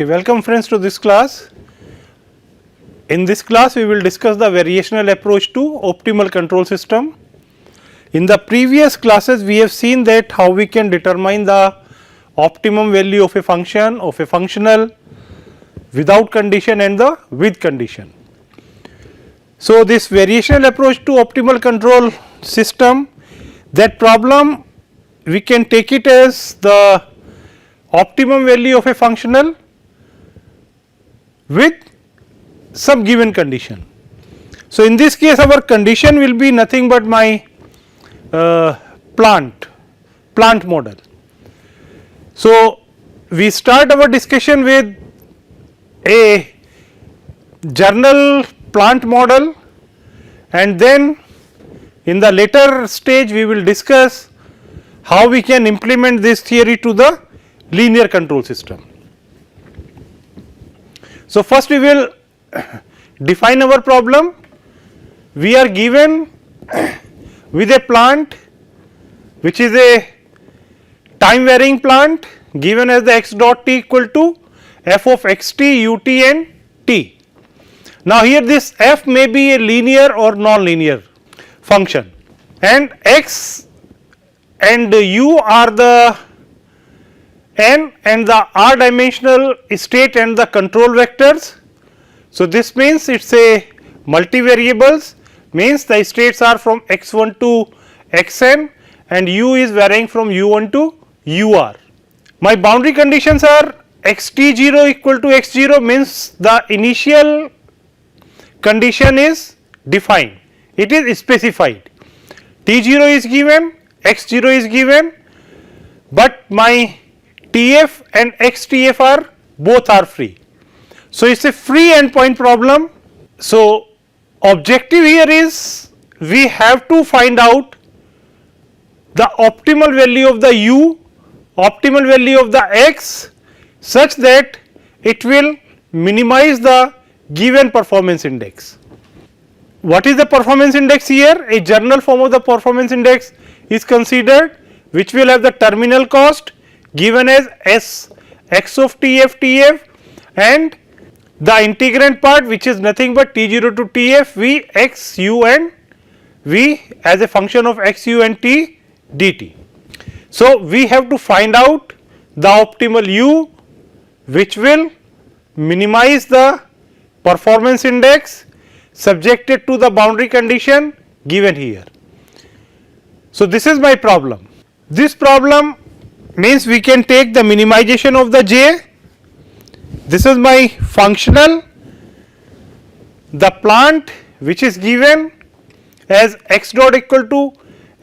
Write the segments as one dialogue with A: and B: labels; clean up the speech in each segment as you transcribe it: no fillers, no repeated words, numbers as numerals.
A: Okay, welcome friends to this class. In this class we will discuss the variational approach to optimal control system. In the previous classes we have seen that how we can determine the optimum value of a function, of a functional without condition and the with condition. So, this variational approach to optimal control system, that problem we can take it as the optimum value of a functional with some given condition. So, in this case our condition will be nothing but my plant model. So, we start our discussion with a journal plant model, and then in the later stage we will discuss how we can implement this theory to the linear control system. So, first we will define our problem. We are given with a plant which is a time varying plant given as the x dot t equal to f of x t, u t and t. Now, here this f may be a linear or non-linear function, and x and u are the n and the r dimensional state and the control vectors. So, this means it is a multivariables, means the states are from x1 to xn and u is varying from u1 to ur. My boundary conditions are xt0 equal to x0, means the initial condition is defined, it is specified, t0 is given, x0 is given, but my tf and xtf are both are free. So, it is a free endpoint problem. So, objective here is we have to find out the optimal value of the u, optimal value of the x, such that it will minimize the given performance index. What is the performance index here? A general form of the performance index is considered, which will have the terminal cost given as s x of tf and the integrand part, which is nothing but t0 to tf v x u and v as a function of x u and t dt. So, we have to find out the optimal u which will minimize the performance index subjected to the boundary condition given here. So, this is my problem. This problem means we can take the minimization of the j. This is my functional, the plant which is given as x dot equal to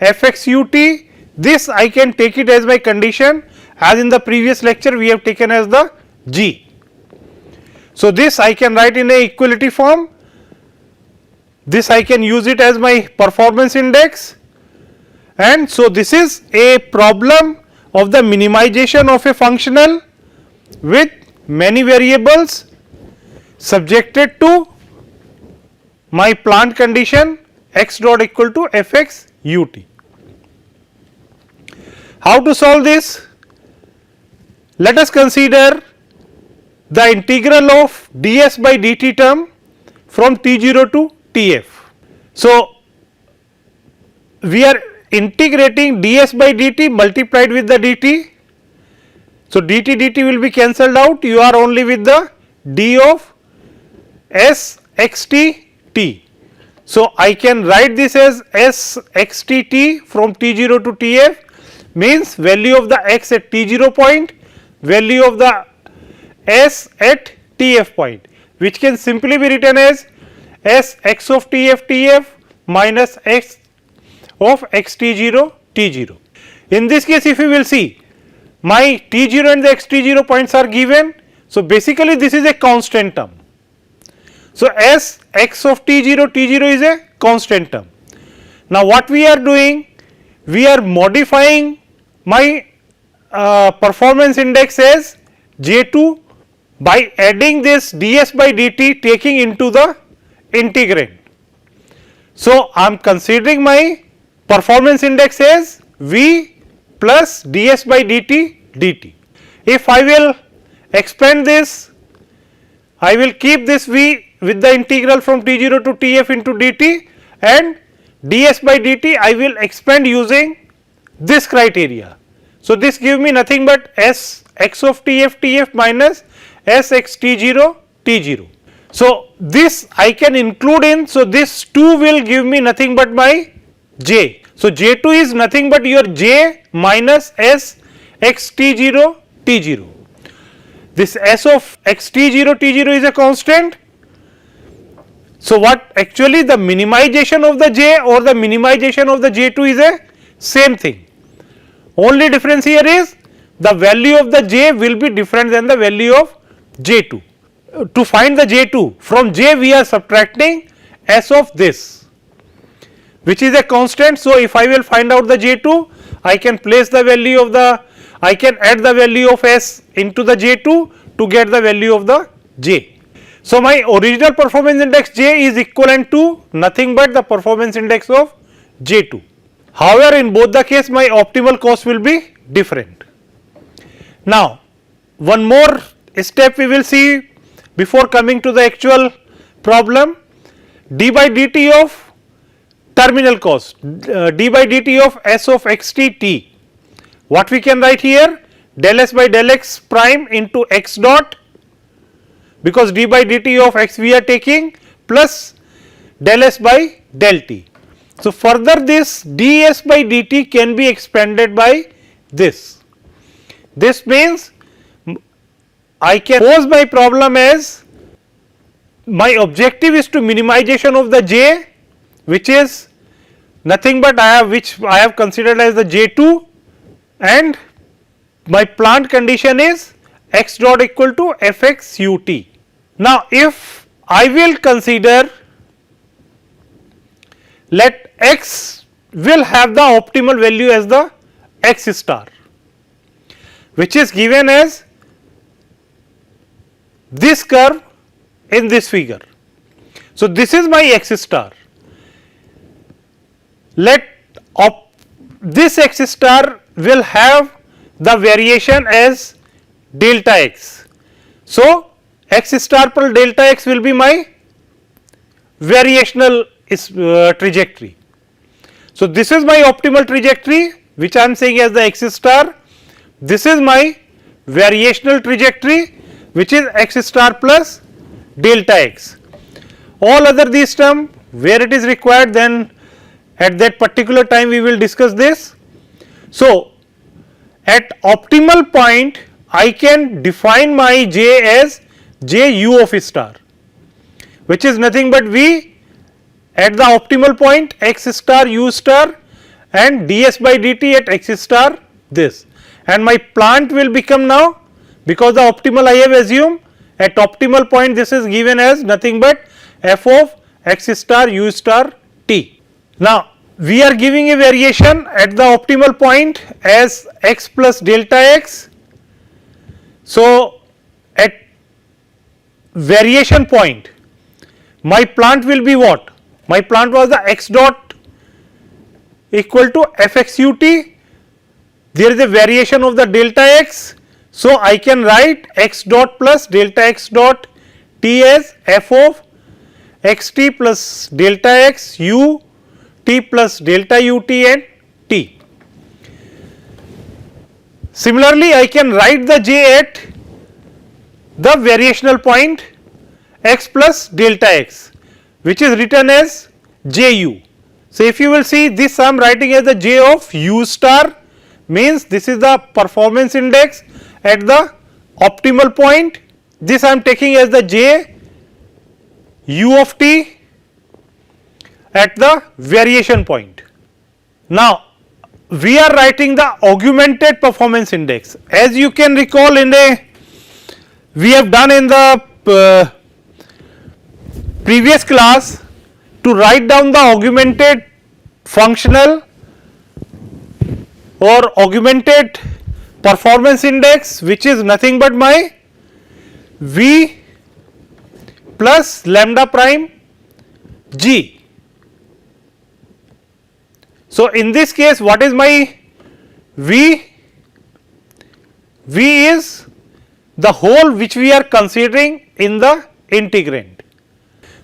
A: f x u t. This I can take it as my condition, as in the previous lecture we have taken as the g. So, this I can write in a equality form, this I can use it as my performance index, and so this is a problem of the minimization of a functional with many variables subjected to my plant condition x dot equal to f x u t. How to solve this? Let us consider the integral of ds by dt term from t0 to tf. So, we are integrating ds by dt multiplied with the dt. So, dt will be cancelled out, you are only with the d of s x t t. So, I can write this as s x t t from t0 to tf, means value of the x at t0 point, value of the s at tf point, which can simply be written as s x of tf minus x of x t0 t0. In this case, if you will see, my t0 and the x t0 points are given. So, basically this is a constant term. So, s x of t0 is a constant term. Now, what we are doing? We are modifying my performance index as j2 by adding this ds by dt, taking into the integrand. So, I am considering my performance index as v plus ds by dt dt. If I will expand this I will keep this V with the integral from T0 to Tf into dt, and ds by dt I will expand using this criteria. So, this gives me nothing but S x of Tf minus S x T0 T0. So, this I can include in. So, this 2 will give me nothing but my J. So, J2 is nothing but your J minus S x T0 T0. This S of x T0 T0 is a constant. So, what actually the minimization of the J or the minimization of the J2 is a same thing. Only difference here is the value of the J will be different than the value of J2. To find the J2, from J we are subtracting S of this, which is a constant. So, if I will find out the J2, I can place the value of the, I can add the value of S into the J2 to get the value of the J. So, my original performance index J is equivalent to nothing but the performance index of J2. However, in both the case my optimal cost will be different. Now, one more step we will see before coming to the actual problem. D by dt of terminal cost, d by dt of S of xt t. What we can write here? Del S by del x prime into x dot, because d by dt of x we are taking, plus del S by del t. So, further this ds by dt can be expanded by this. This means I can pose my problem as my objective is to minimization of the J, which is nothing but I have considered as the J2, and my plant condition is x dot equal to fx ut. Now, if I will consider, let x will have the optimal value as the x star, which is given as this curve in this figure. So, this is my x star. Let this x star will have the variation as delta x. So, x star per delta x will be my variational trajectory. So, this is my optimal trajectory, which I am saying as the x star. This is my variational trajectory, which is x star plus delta x. All other these term where it is required, then at that particular time we will discuss this. So, at optimal point I can define my J as J u of star, which is nothing but V at the optimal point x star u star and ds by dt at x star this, and my plant will become now, because the optimal I have assumed, at optimal point this is given as nothing but f of x star u star t. Now, we are giving a variation at the optimal point as x plus delta x. So, at variation point my plant will be what? My plant was the x dot equal to fx ut. There is a variation of the delta x. So, I can write x dot plus delta x dot t as f of x t plus delta x u t plus delta u t and t. Similarly, I can write the j at the variational point x plus delta x, which is written as j u. So, if you will see this I am writing as the j of u star, means this is the performance index at the optimal point. This I am taking as the j u of t at the variation point. Now, we are writing the augmented performance index. As you can recall, in a we have done in the previous class, to write down the augmented functional or augmented performance index, which is nothing but my V plus lambda prime G. So, in this case what is my V? V is the whole which we are considering in the integrand.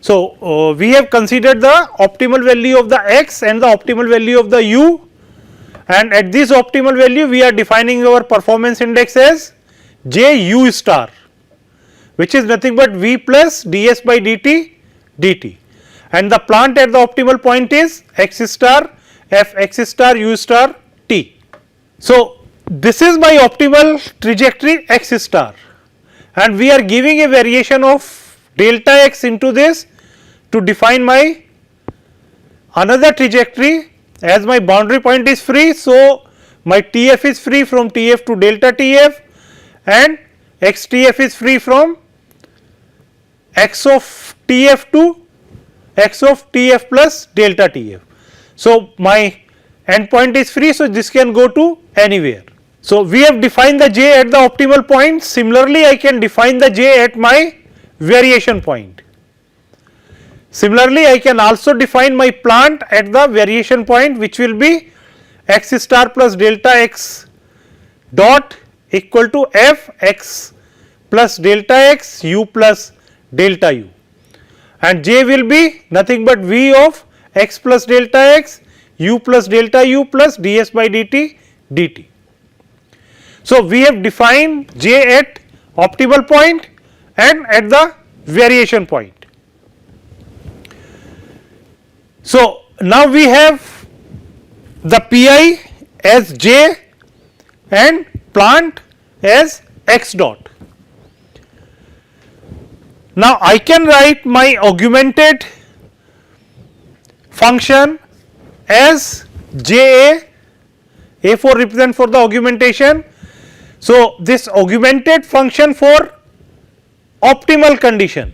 A: So, we have considered the optimal value of the x and the optimal value of the u, and at this optimal value we are defining our performance index as j u star, which is nothing but v plus ds by dt dt, and the plant at the optimal point is x star f x star u star t. So, this is my optimal trajectory x star, and we are giving a variation of delta x into this to define my another trajectory, as my boundary point is free. So, my Tf is free from Tf to delta Tf, and xTf is free from x of Tf to x of Tf plus delta Tf. So, my end point is free, so this can go to anywhere. So, we have defined the j at the optimal point. Similarly, I can define the j at my variation point. Similarly, I can also define my plant at the variation point, which will be x star plus delta x dot equal to f x plus delta x u plus delta u, and j will be nothing but v of x plus delta x u plus delta u plus ds by dt dt. So, we have defined j at optimal point and at the variation point. So, now we have the pi as j and plant as x dot. Now, I can write my augmented function as j a for represent for the augmentation. So, this augmented function for optimal condition,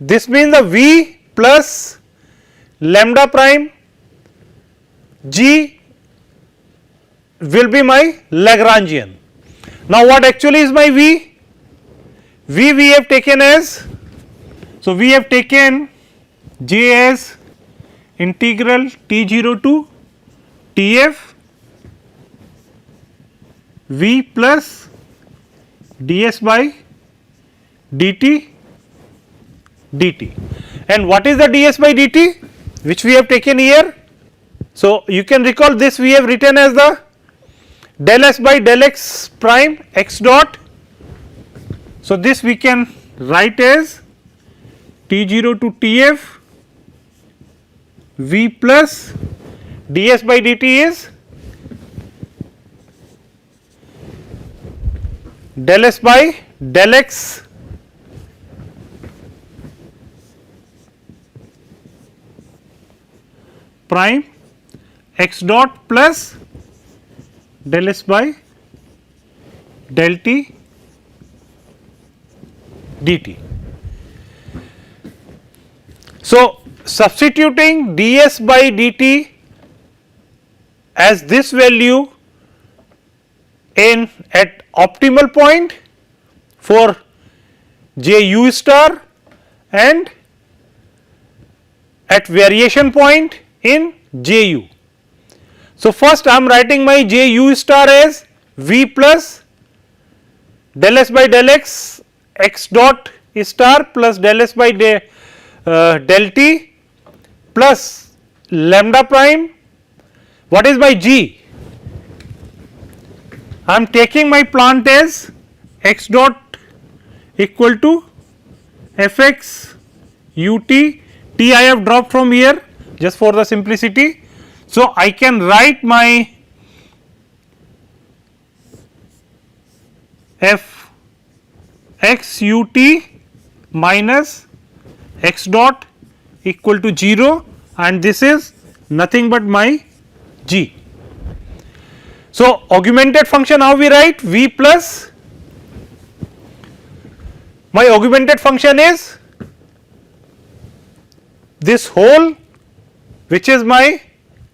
A: this means the v plus lambda prime g will be my Lagrangian. Now, what actually is my v? V we have taken as, so we have taken j as integral T0 to Tf v plus ds by dt dt, and what is the ds by dt which we have taken here? So, you can recall this we have written as the del s by del x prime x dot. So, this we can write as T0 to Tf v plus ds by dt is del s by del x prime x dot plus del s by del t dt. So, substituting ds by dt as this value in at optimal point for j u star and at variation point in j u. So, first I am writing my j u star as v plus del s by del x x dot star plus del s by del t plus lambda prime. What is my g? I am taking my plant as x dot equal to f x u t, t I have dropped from here just for the simplicity. So, I can write my f x u t minus x dot equal to 0, and this is nothing but my g. So, augmented function how we write? V plus, my augmented function is this whole which is my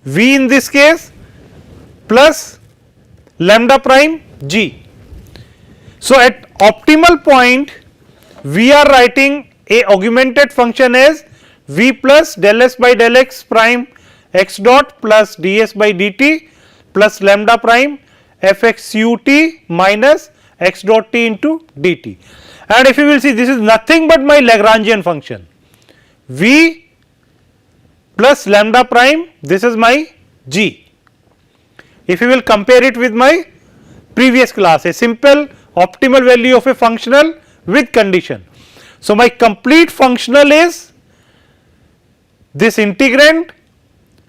A: v in this case plus lambda prime g. So, at optimal point we are writing a augmented function as v plus del s by del x prime x dot plus ds by dt plus lambda prime f x u t minus x dot t into dt, and if you will see, this is nothing but my Lagrangian function V plus lambda prime, this is my G. If you will compare it with my previous class, a simple optimal value of a functional with condition. So, my complete functional is this integrand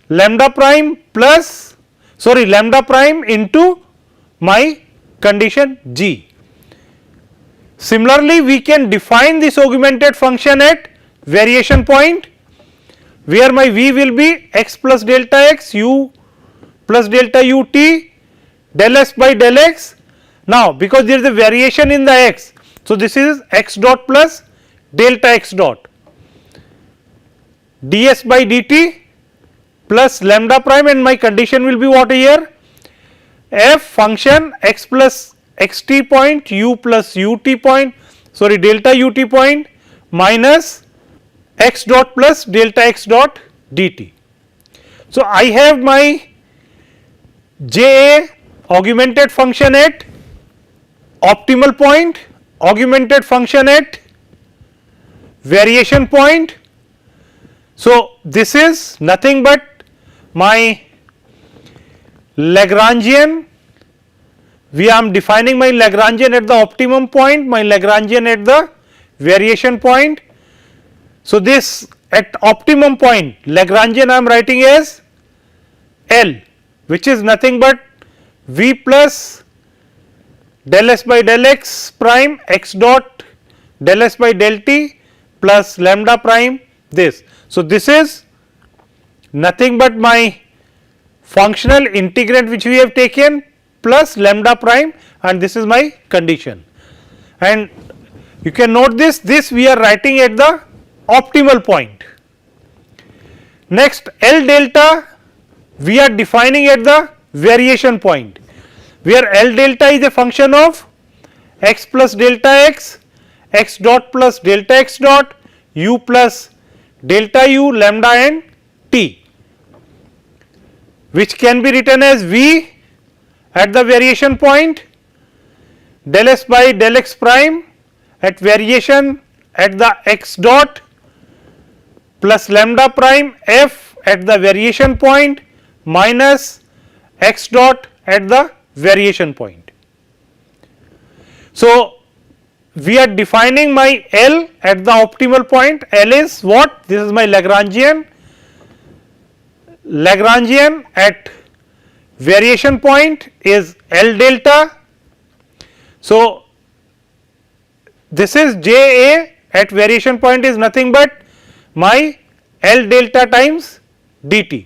A: lambda prime plus lambda prime into my condition G. Similarly, we can define this augmented function at variation point, where my V will be x plus delta x, u plus delta u t, del s by del x. Now, because there is a variation in the x, so this is x dot plus delta x dot, ds by dt plus lambda prime, and my condition will be what here, f function x plus x t point, u plus u t point, delta u t point minus x dot plus delta x dot dt. So, I have my J augmented function at optimal point, augmented function at variation point. So, this is nothing but my Lagrangian. We am defining my Lagrangian at the optimum point, my Lagrangian at the variation point. So, this at optimum point Lagrangian I am writing as L, which is nothing but V plus del s by del x prime x dot del s by del t plus lambda prime this. So, this is nothing but my functional integrand which we have taken plus lambda prime, and this is my condition. And you can note this we are writing at the optimal point. Next, L delta we are defining at the variation point, where L delta is a function of x plus delta x, x dot plus delta x dot, u plus delta u, lambda and t, which can be written as V at the variation point, del s by del x prime at variation at the x dot plus lambda prime f at the variation point minus x dot at the variation point. So, we are defining my L at the optimal point. L is what? This is my Lagrangian. Lagrangian at variation point is L delta. So, this is J A at variation point is nothing but my L delta times dt.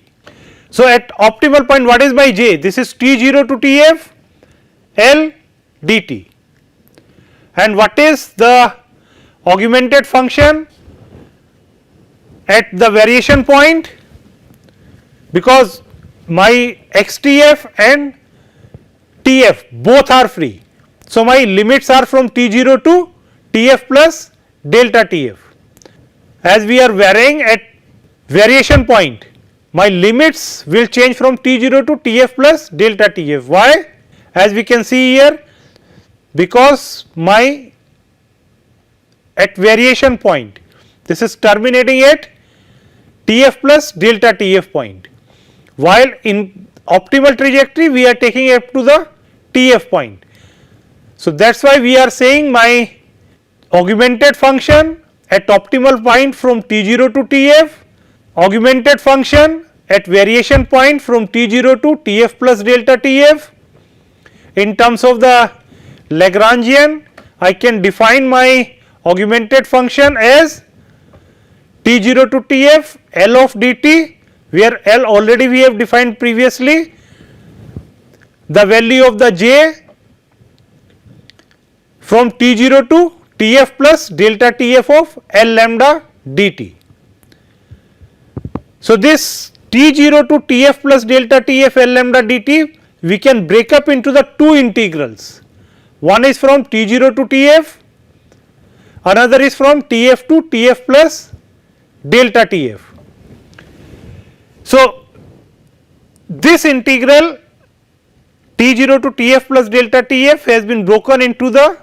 A: So, at optimal point what is my J? This is T0 to Tf L dt. And what is the augmented function at the variation point? Because my xtf and tf both are free. So, my limits are from T0 to Tf plus delta Tf. As we are varying at variation point, my limits will change from T0 to Tf plus delta Tf. Why? As we can see here, because my at variation point, this is terminating at Tf plus delta Tf point, while in optimal trajectory we are taking up to the Tf point. So, that is why we are saying my augmented function at optimal point from T0 to Tf, augmented function at variation point from T0 to Tf plus delta Tf. In terms of the Lagrangian, I can define my augmented function as T0 to Tf L of dt, where L already we have defined previously, the value of the j from T0 to Tf plus delta Tf of L lambda dt. So, this T0 to Tf plus delta Tf L lambda dt we can break up into the two integrals. One is from T0 to Tf, another is from Tf to Tf plus delta Tf. So, this integral T0 to Tf plus delta Tf has been broken into the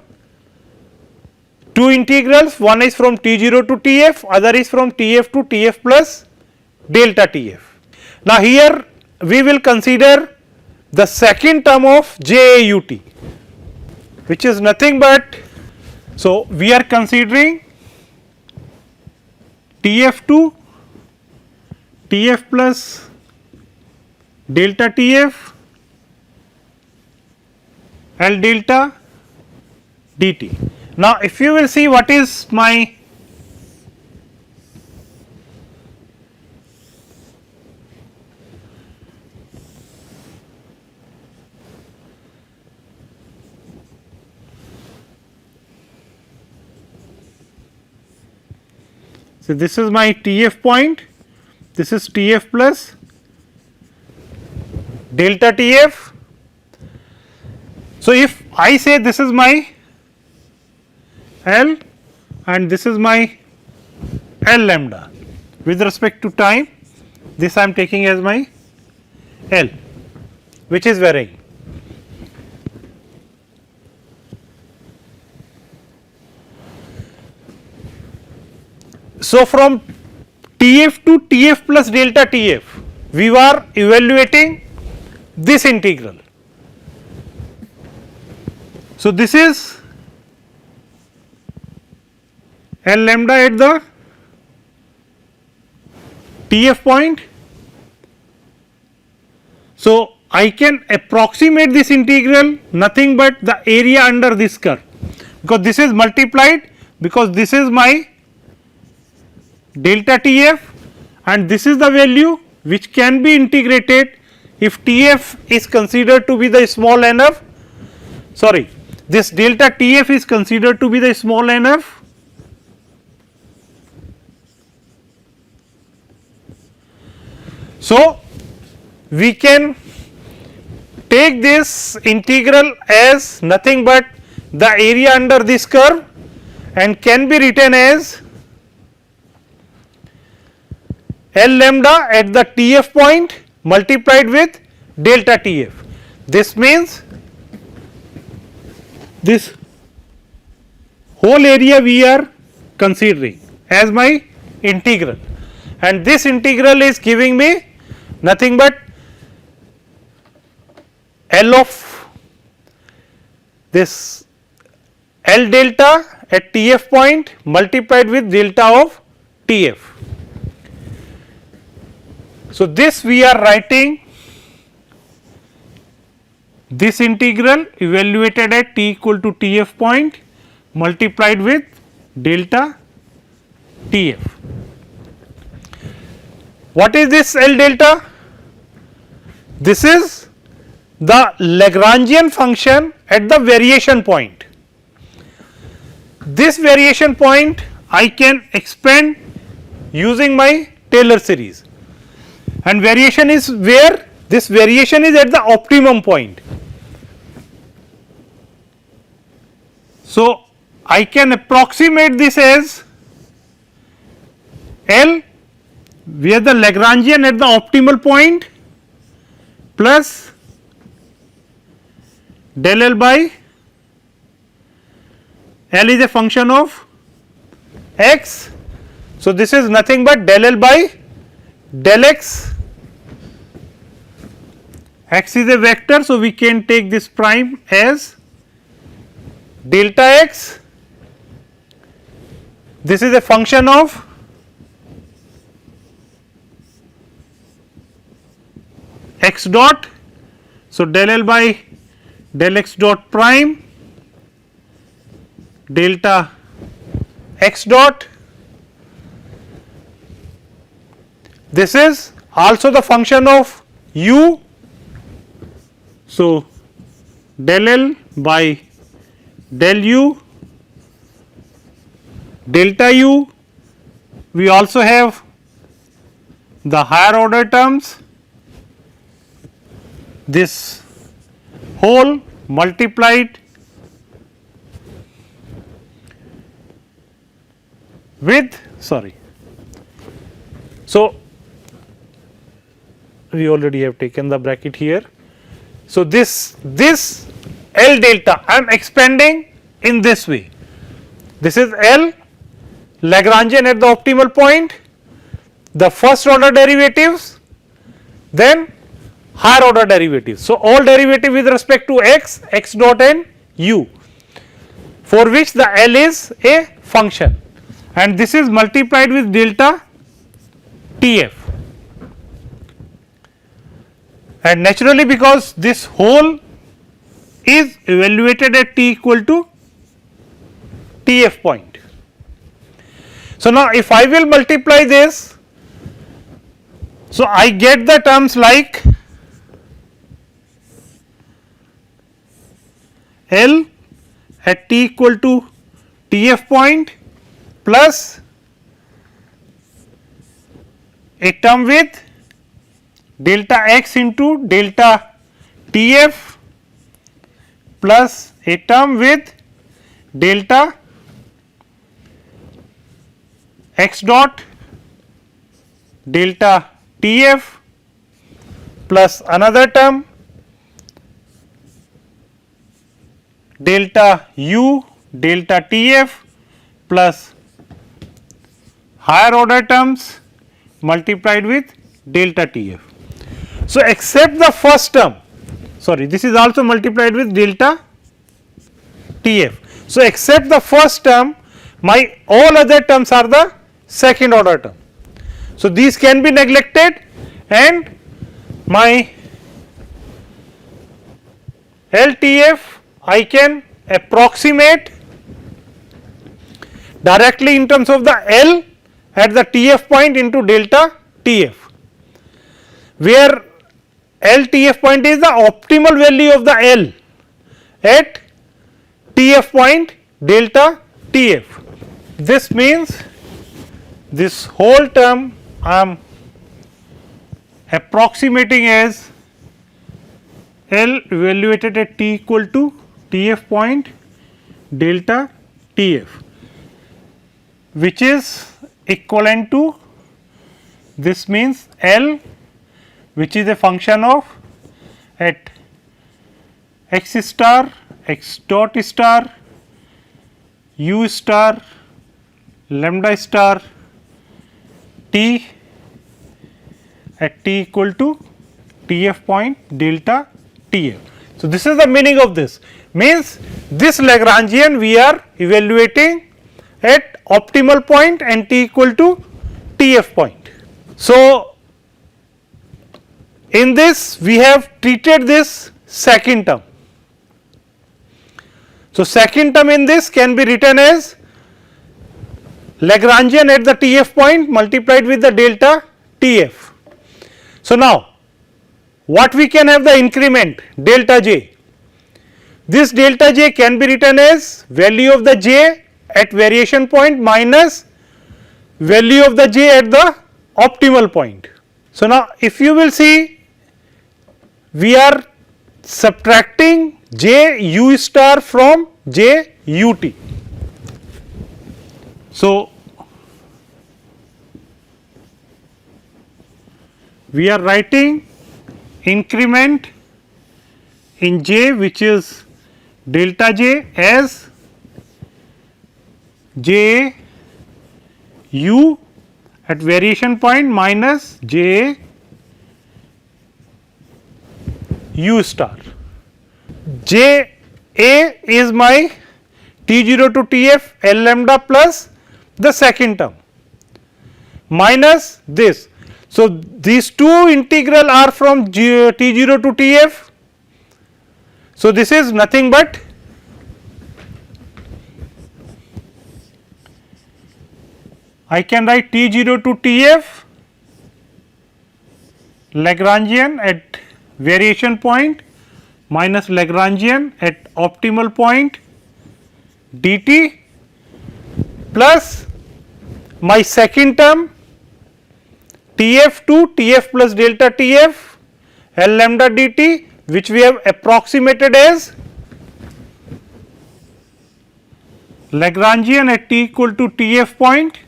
A: two integrals, one is from T0 to Tf, other is from Tf to Tf plus delta Tf. Now, here we will consider the second term of JAUT, which is nothing but, so we are considering Tf to Tf plus delta Tf L delta dt. Now, if you will see what is my so this is my Tf point, this is Tf plus delta Tf. So, if I say this is my L and this is my L lambda with respect to time, this I am taking as my L, which is varying. So, from Tf to Tf plus delta Tf, we were evaluating this integral. So, this is L lambda at the Tf point. So, I can approximate this integral nothing but the area under this curve, because this is multiplied, because this is my delta Tf and this is the value which can be integrated if Tf is considered to be the small enough, sorry, this delta Tf is considered to be the small enough so we can take this integral as nothing but the area under this curve and can be written as L lambda at the Tf point multiplied with delta Tf. This means this whole area we are considering as my integral, and this integral is giving me nothing but L of this L delta at Tf point multiplied with delta of Tf. So, this we are writing this integral evaluated at t equal to Tf point multiplied with delta Tf. What is this L delta? This is the Lagrangian function at the variation point. This variation point I can expand using my Taylor series, and variation is where this variation is at the optimum point. So, I can approximate this as L where the Lagrangian at the optimal point plus del L by L is a function of x. So, this is nothing but del L by del x. X is a vector, so we can take this prime as delta x. This is a function of x dot. So, del L by del x dot prime delta x dot. This is also the function of u. So, del L by del u delta u. We also have the higher order terms, this whole multiplied with So, we already have taken the bracket here. So, this L delta I am expanding in this way. this is L Lagrangian at the optimal point, the first order derivatives, then higher order derivatives. So, all derivative with respect to x, x dot and u, for which the L is a function, and this is multiplied with delta T f, and naturally because this whole is evaluated at t equal to T f point. So, now if I will multiply this, so I get the terms like L at t equal to T f point plus a term with delta x into delta T f plus a term with delta x dot delta T f plus another term delta u delta T f plus higher order terms multiplied with delta T f. So, except the first term, sorry, this is also multiplied with delta T f. So, except the first term, my all other terms are the second order term. So, these can be neglected and my LTF I can approximate directly in terms of the L at the TF point into delta TF, where LTF point is the optimal value of the L at TF point delta TF. This means this whole term I am approximating as L evaluated at t equal to TF point delta TF, which is equivalent to, this means L which is a function of at x star, x dot star, u star, lambda star, t at t equal to TF point delta TF. So, this is the meaning of this, means this Lagrangian we are evaluating at optimal point and t equal to TF point. So, in this we have treated this second term. So, second term in this can be written as Lagrangian at the TF point multiplied with the delta TF. So, now what we can have the increment delta j. This delta j can be written as value of the j at variation point minus value of the j at the optimal point. So, now if you will see, we are subtracting j u star from j u t. So, we are writing increment in j which is delta j as j u at variation point minus j u star. J a is my T0 to Tf L lambda plus the second term minus this. So, these two integral are from T0 to Tf. So, this is nothing but I can write T0 to Tf Lagrangian at variation point minus Lagrangian at optimal point dt plus my second term Tf to Tf plus delta Tf L lambda dt, which we have approximated as Lagrangian at t equal to Tf point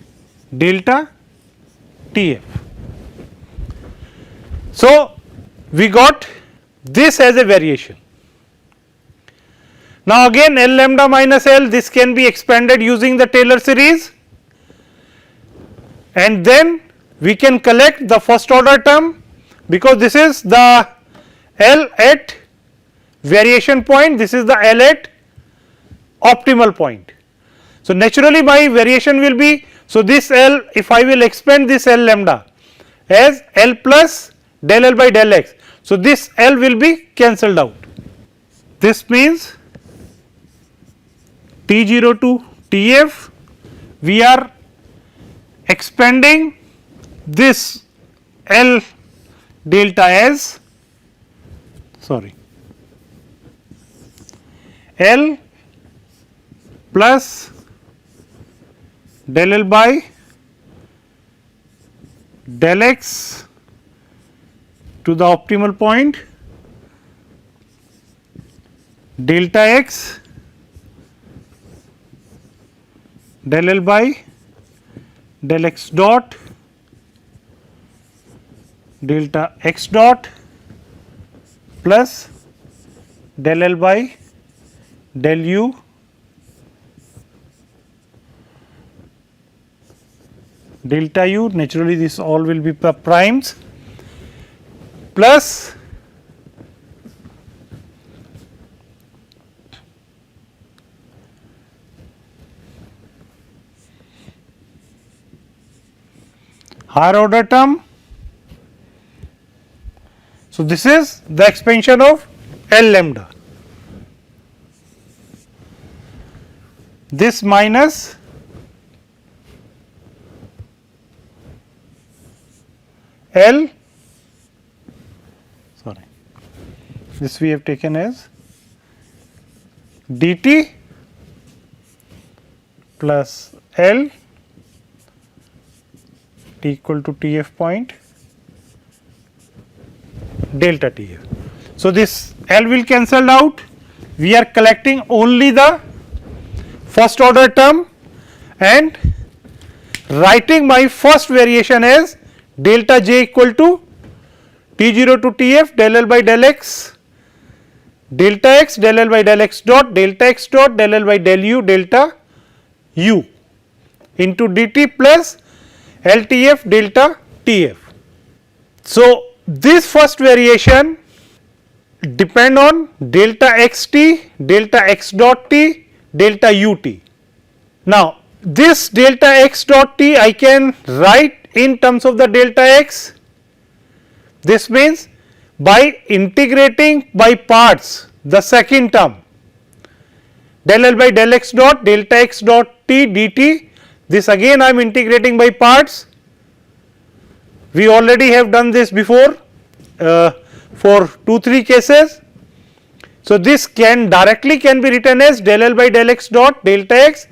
A: delta Tf. So, we got this as a variation. Now again L lambda minus L, this can be expanded using the Taylor series, and then we can collect the first order term, because this is the L at variation point, this is the L at optimal point. So naturally my variation will be, so this L, if I will expand this L lambda as L plus del L by del x, so this L will be cancelled out. This means T0 to Tf, we are expanding this L delta as, L plus del L by del x to the optimal point, delta x del L by del x dot delta x dot plus del L by del u delta u, naturally this all will be primes, plus higher order term. So, this is the expansion of L lambda, this minus L, this we have taken as dt plus L t equal to Tf point delta Tf. So, this L will cancel out, we are collecting only the first order term and writing my first variation as delta j equal to T0 to Tf del L by del x, delta x del L by del x dot delta x dot del L by del u delta u into dt plus LTF delta Tf. So, this first variation depend on delta xt, delta x dot t, delta ut. Now, this delta x dot t I can write in terms of the delta x. This means by integrating by parts the second term del L by del x dot delta x dot t dt, this again I am integrating by parts. We already have done this before for 2-3 cases. So, this can directly can be written as del L by del x dot delta x,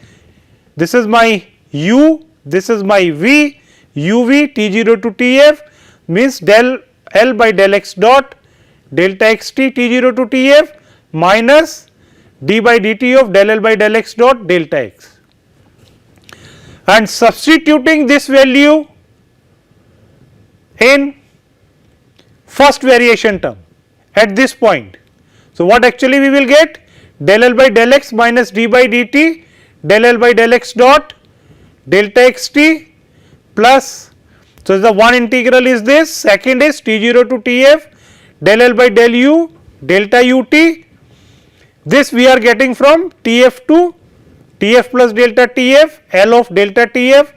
A: this is my u, this is my v, uv T0 to Tf means del L by del x dot delta xt T0 to Tf minus d by dt of del L by del x dot delta x, and substituting this value in first variation term at this point. So, what actually we will get del L by del x minus d by dt del L by del x dot delta xt plus, so the one integral is this, second is T0 to Tf del L by del u delta ut, this we are getting from Tf to Tf plus delta Tf L of delta Tf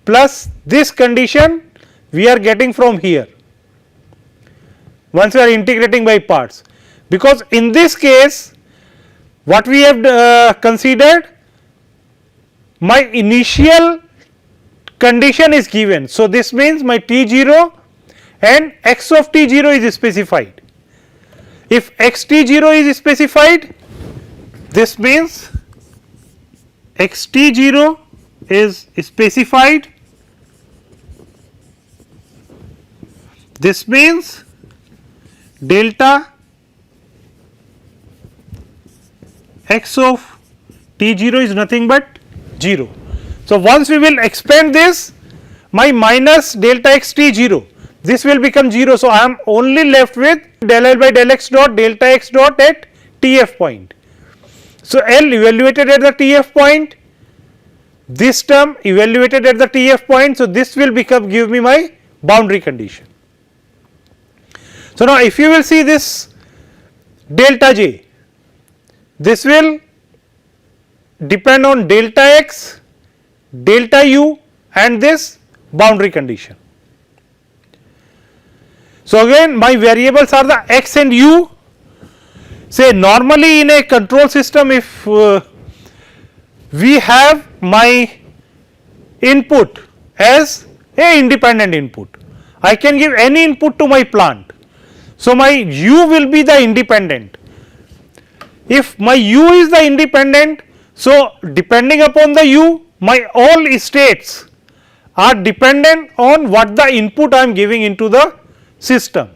A: plus this condition we are getting from here once we are integrating by parts, because in this case what we have considered, my initial condition is given. So, this means my T0 and x of T0 is specified. If x T0 is specified, this means x T0 is specified, this means delta x of T0 is nothing but 0. So, once we will expand this, my minus delta x T0, this will become 0. So, I am only left with del L by del x dot delta x dot at Tf point. So, L evaluated at the TF point, this term evaluated at the TF point. So, this will give me my boundary condition. So, now if you will see this delta J, this will depend on delta x, delta u and this boundary condition. So, again my variables are the x and u. Say normally in a control system, if we have my input as a independent input, I can give any input to my plant. So, my u will be the independent. If my u is the independent, so depending upon the u, my all states are dependent on what the input I am giving into the system.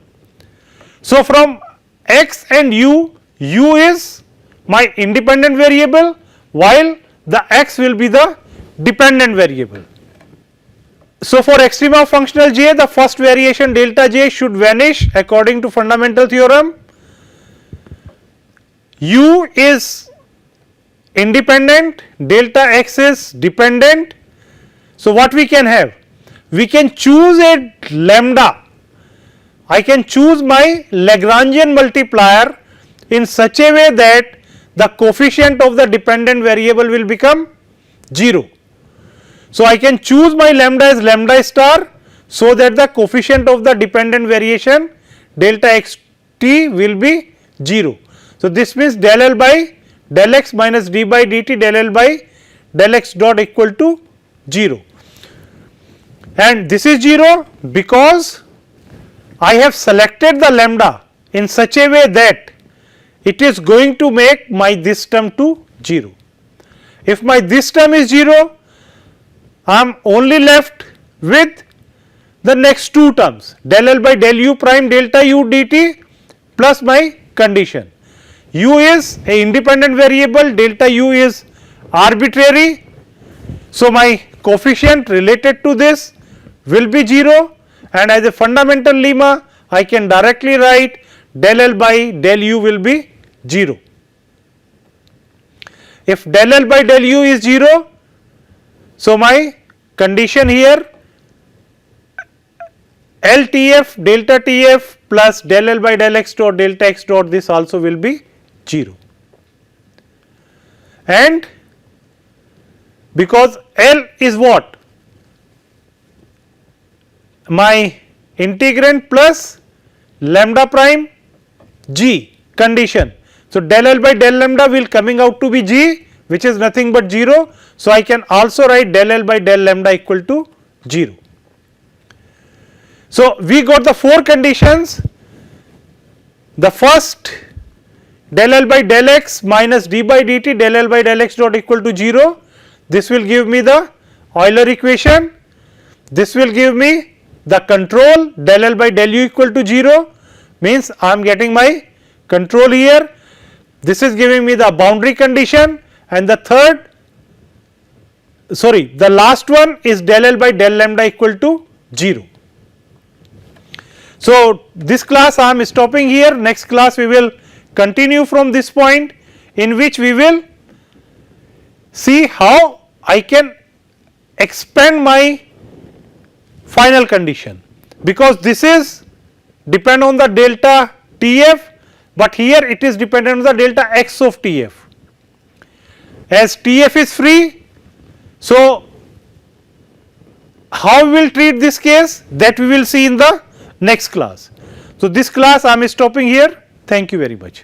A: So, from x and u, u is my independent variable, while the x will be the dependent variable. So, for extrema of functional j, the first variation delta j should vanish according to fundamental theorem. U is independent, delta x is dependent. So, what we can have? We can choose a lambda. I can choose my Lagrangian multiplier in such a way that the coefficient of the dependent variable will become 0. So, I can choose my lambda as lambda star, so that the coefficient of the dependent variation delta x t will be 0. So, this means del L by del x minus d by dt del L by del x dot equal to 0, and this is 0 because I have selected the lambda in such a way that it is going to make my this term to 0. If my this term is 0, I am only left with the next two terms del L by del u prime delta u dt plus my condition. U is a independent variable, delta u is arbitrary. So, my coefficient related to this will be 0, and as a fundamental lemma I can directly write del L by del u will be 0. If del L by del u is 0, so my condition here LTF delta TF plus del L by del x dot delta x dot, this also will be 0, and because L is what? My integrand plus lambda prime g condition. So, del L by del lambda will coming out to be g, which is nothing but 0. So, I can also write del L by del lambda equal to 0. So, we got the 4 conditions. The first, del L by del x minus d by dt del L by del x dot equal to 0, this will give me the Euler equation. This will give me the control del L by del u equal to 0, means I am getting my control here. This is giving me the boundary condition, and the the last one is del L by del lambda equal to 0. So, this class I am stopping here. Next class we will continue from this point, in which we will see how I can expand my final condition, because this is depend on the delta TF, but here it is dependent on the delta x of TF. As TF is free, so how we will treat this case, that we will see in the next class. So, this class I am stopping here. Thank you very much.